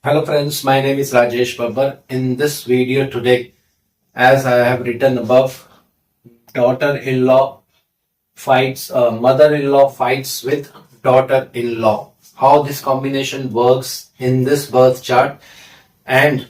Hello friends, my name is Rajesh Babbar. In this video today, as I have written above, daughter-in-law mother-in-law fights with daughter-in-law. How this combination works in this birth chart, and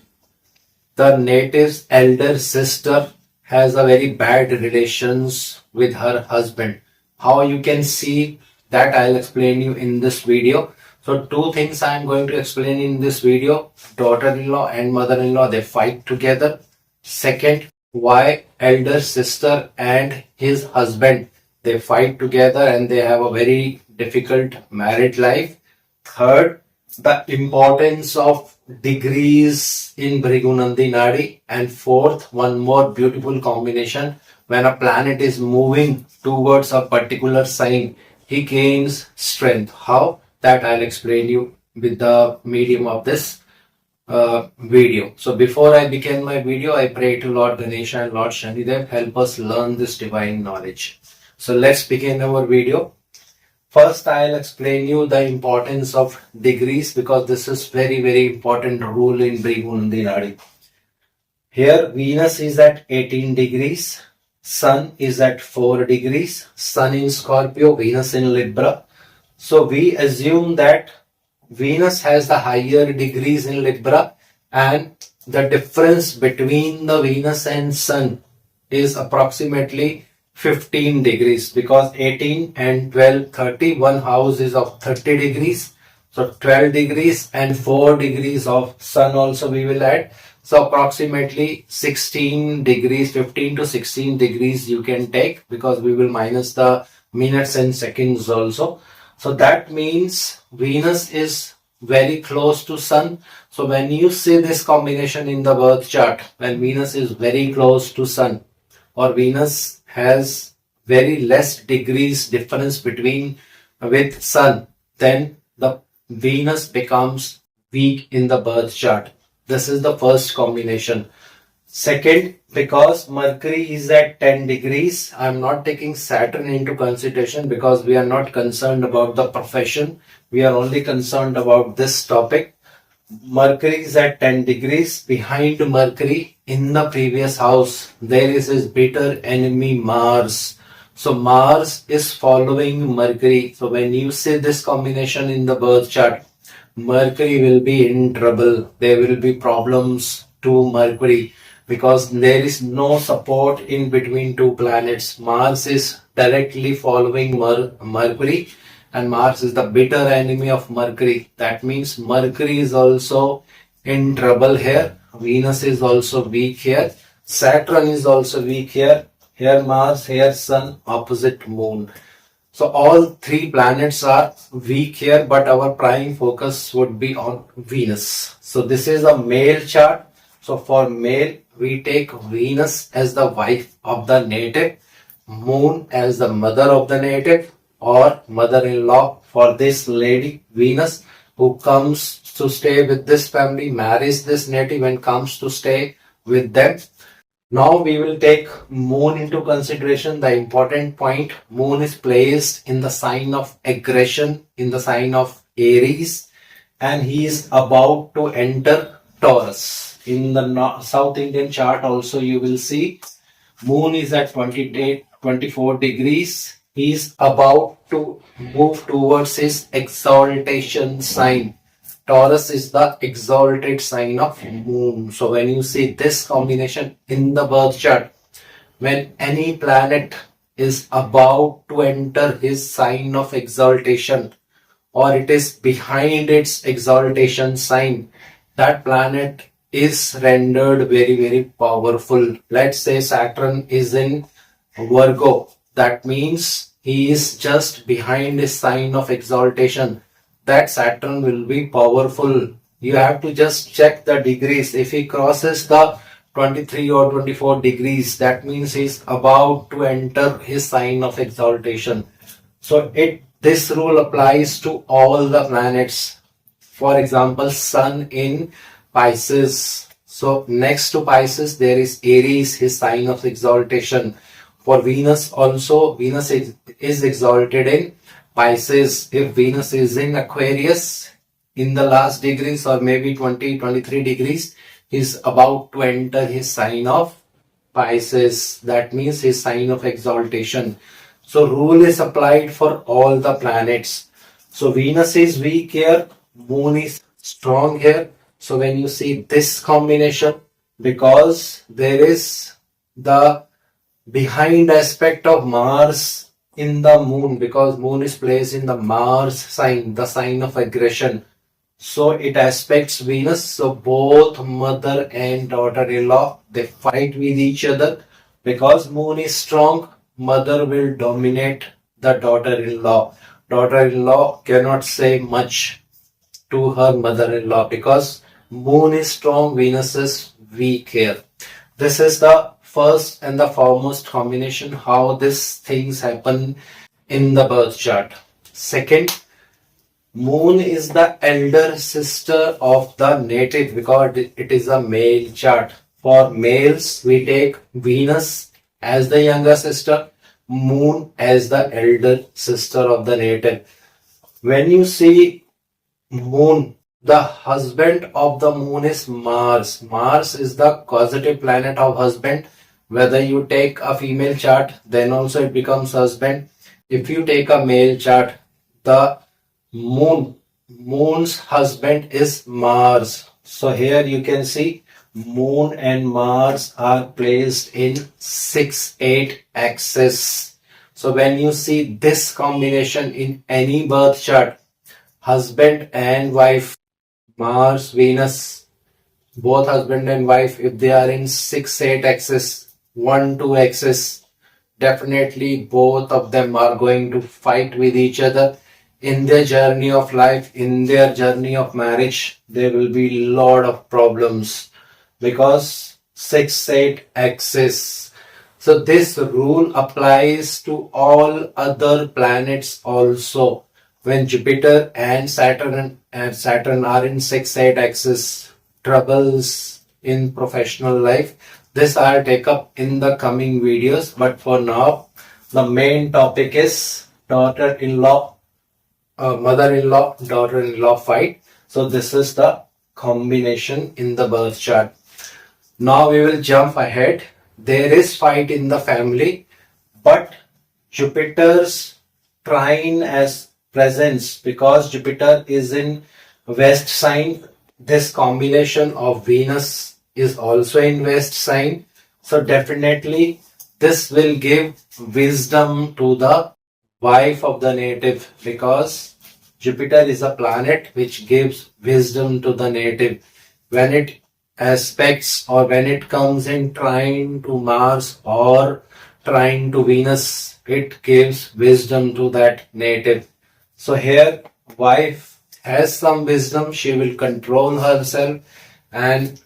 the native's elder sister has a very bad relations with her husband. How you can see that I'll explain you in this video. So two things I'm going to explain in this video. Daughter-in-law and mother-in-law, they fight together. Second, why elder sister and his husband, they fight together and they have a very difficult married life. Third, the importance of degrees in Bhrigunandi Nadi. And fourth, one more beautiful combination. When a planet is moving towards a particular sign, he gains strength. How? That I'll explain you with the medium of this video. So before I begin my video, I pray to Lord Ganesha and Lord Shanidev, help us learn this divine knowledge. So let's begin our video. First, I'll explain you the importance of degrees, because this is very important rule in Bhrigunandi Nadi. Here Venus is at 18 degrees, Sun is at 4 degrees, Sun in Scorpio, Venus in Libra. So we assume that Venus has the higher degrees in Libra, and the difference between the Venus and Sun is approximately 15 degrees, because 18 and 12, 30, one house is of 30 degrees. So 12 degrees and 4 degrees of Sun also we will add. So approximately 16 degrees, 15 to 16 degrees you can take, because we will minus the minutes and seconds also. So that means Venus is very close to Sun. So when you see this combination in the birth chart, when Venus is very close to Sun, or Venus has very less degrees difference between with Sun, then the Venus becomes weak in the birth chart. This is the first combination. Second, because Mercury is at 10 degrees, I am not taking Saturn into consideration, because we are not concerned about the profession. We are only concerned about this topic. Mercury is at 10 degrees. Behind Mercury in the previous house, there is his bitter enemy Mars. So Mars is following Mercury. So when you see this combination in the birth chart, Mercury will be in trouble. There will be problems to Mercury, because there is no support in between two planets. Mars is directly following Mercury, and Mars is the bitter enemy of Mercury. That means Mercury is also in trouble here. Venus is also weak here. Saturn is also weak here. Here Mars, here Sun, opposite Moon. So all three planets are weak here, but our prime focus would be on Venus. So this is a male chart. So for male, we take Venus as the wife of the native, Moon as the mother of the native, or mother-in-law for this lady Venus, who comes to stay with this family, marries this native and comes to stay with them. Now we will take Moon into consideration. The important point, Moon is placed in the sign of aggression, in the sign of Aries, and he is about to enter Taurus. In the South Indian chart also you will see Moon is at 24 degrees. He is about to move towards his exaltation sign. Taurus is the exalted sign of Moon. So when you see this combination in the birth chart, when any planet is about to enter his sign of exaltation, or it is behind its exaltation sign, that planet is rendered very powerful. Let's say Saturn is in Virgo. That means he is just behind his sign of exaltation. That Saturn will be powerful. You have to just check the degrees. If he crosses the 23 or 24 degrees, that means he is about to enter his sign of exaltation. So this rule applies to all the planets. For example, Sun in Pisces. So next to Pisces, there is Aries, his sign of exaltation. For Venus also, Venus is exalted in Pisces. If Venus is in Aquarius, in the last degrees or maybe 20, 23 degrees, he's about to enter his sign of Pisces. That means his sign of exaltation. So rule is applied for all the planets. So Venus is weak here, Moon is strong here. So when you see this combination, because there is the behind aspect of Mars in the Moon, because Moon is placed in the Mars sign, the sign of aggression. So it aspects Venus. So both mother and daughter-in-law, they fight with each other. Because Moon is strong, mother will dominate the daughter-in-law. Daughter-in-law cannot say much to her mother-in-law because Moon is strong, Venus is weak here. This is the first and the foremost combination, how these things happen in the birth chart. Second, Moon is the elder sister of the native because it is a male chart. For males, we take Venus as the younger sister, Moon as the elder sister of the native. When you see Moon, the husband of the Moon is Mars. Mars is the causative planet of husband. Whether you take a female chart, then also it becomes husband. If you take a male chart, the Moon's husband is Mars. So here you can see Moon and Mars are placed in 6-8 axis. So when you see this combination in any birth chart, husband and wife, Mars, Venus, both husband and wife, if they are in 6-8 axis, 1-2 axis, definitely both of them are going to fight with each other. In their journey of life, in their journey of marriage, there will be a lot of problems because 6-8 axis. So this rule applies to all other planets also. When Jupiter and Saturn are in 6-8 axis, troubles in professional life. This I'll take up in the coming videos. But for now, the main topic is daughter-in-law, mother-in-law, daughter-in-law fight. So this is the combination in the birth chart. Now we will jump ahead. There is fight in the family, but Jupiter's trine as presence, because Jupiter is in West sign, this combination of Venus is also in West sign. So definitely this will give wisdom to the wife of the native because Jupiter is a planet which gives wisdom to the native. When it aspects or when it comes in trine to Mars or trine to Venus, it gives wisdom to that native. So here wife has some wisdom, she will control herself and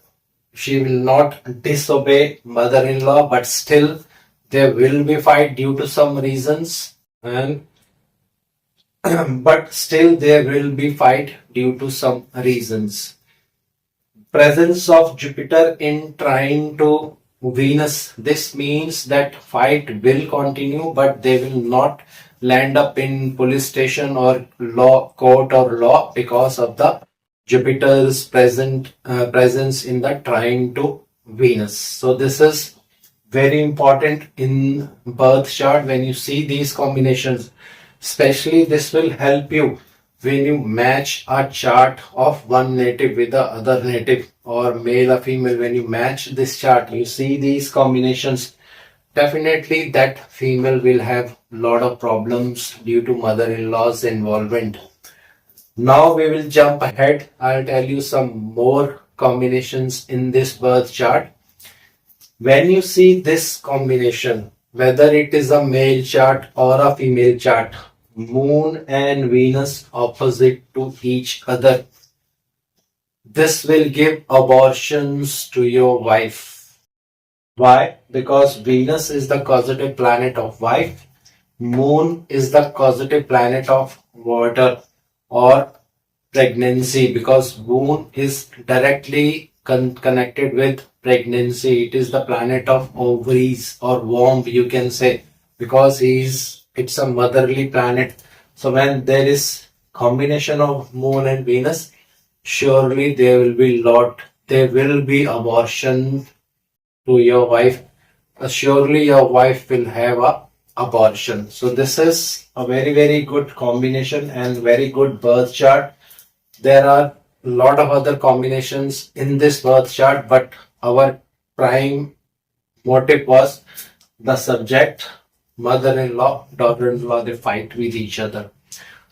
she will not disobey mother-in-law, but still there will be fight due to some reasons and but still there will be fight due to some reasons. Presence of Jupiter in trine to Venus, this means that fight will continue but they will not land up in police station or law court or law because of the Jupiter's presence in the trine to Venus. So this is very important in birth chart. When you see these combinations, especially this will help you when you match a chart of one native with the other native or male or female. When you match this chart, you see these combinations, definitely that female will have lot of problems due to mother-in-law's involvement. Now we will jump ahead. I'll tell you some more combinations in this birth chart. When you see this combination, whether it is a male chart or a female chart, Moon and Venus opposite to each other, this will give abortions to your wife. Why? Because Venus is the causative planet of wife, Moon is the causative planet of water or pregnancy, because Moon is directly connected with pregnancy. It is the planet of ovaries or womb, you can say, because it's a motherly planet. So when there is combination of Moon and Venus, surely there will be abortion to your wife. Surely your wife will have a abortion. So this is a very, very good combination and very good birth chart. There are a lot of other combinations in this birth chart, but our prime motive was the subject, mother-in-law, daughter-in-law, they fight with each other.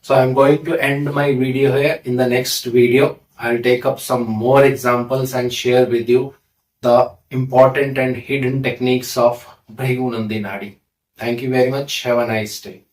So I'm going to end my video here. In the next video, I'll take up some more examples and share with you the important and hidden techniques of Bhrigu Nandi Nadi. Thank you very much. Have a nice day.